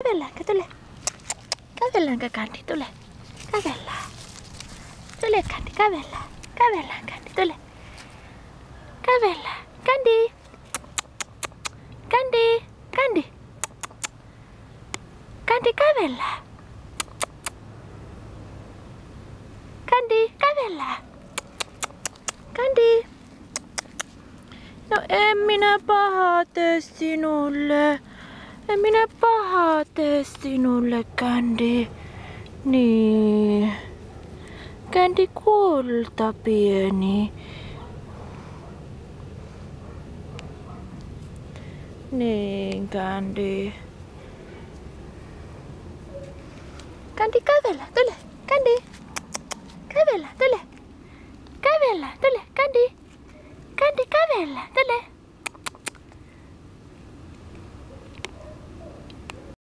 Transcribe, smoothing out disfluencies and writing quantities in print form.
Kävelläänkö, tule? Kävelläänkö, Kandi, tule? Kävellään. Tule, Kandi, kävellään. Kävellään, Kandi, tule. Kävellään. Kandi. Kandi. Kandi. Kandi, kävellään. Kandi, kävellään. Kandi. No en minä pahaa tee sinulle. En minä pahaa tee sinulle, Kandi. Niin. Kandi kulta pieni. Niin, Kandi. Kandi, kävellä, tule. Kandi. Kävellä, tule. Kävellä, tule. Kandi. Kandi, kävellä, tule.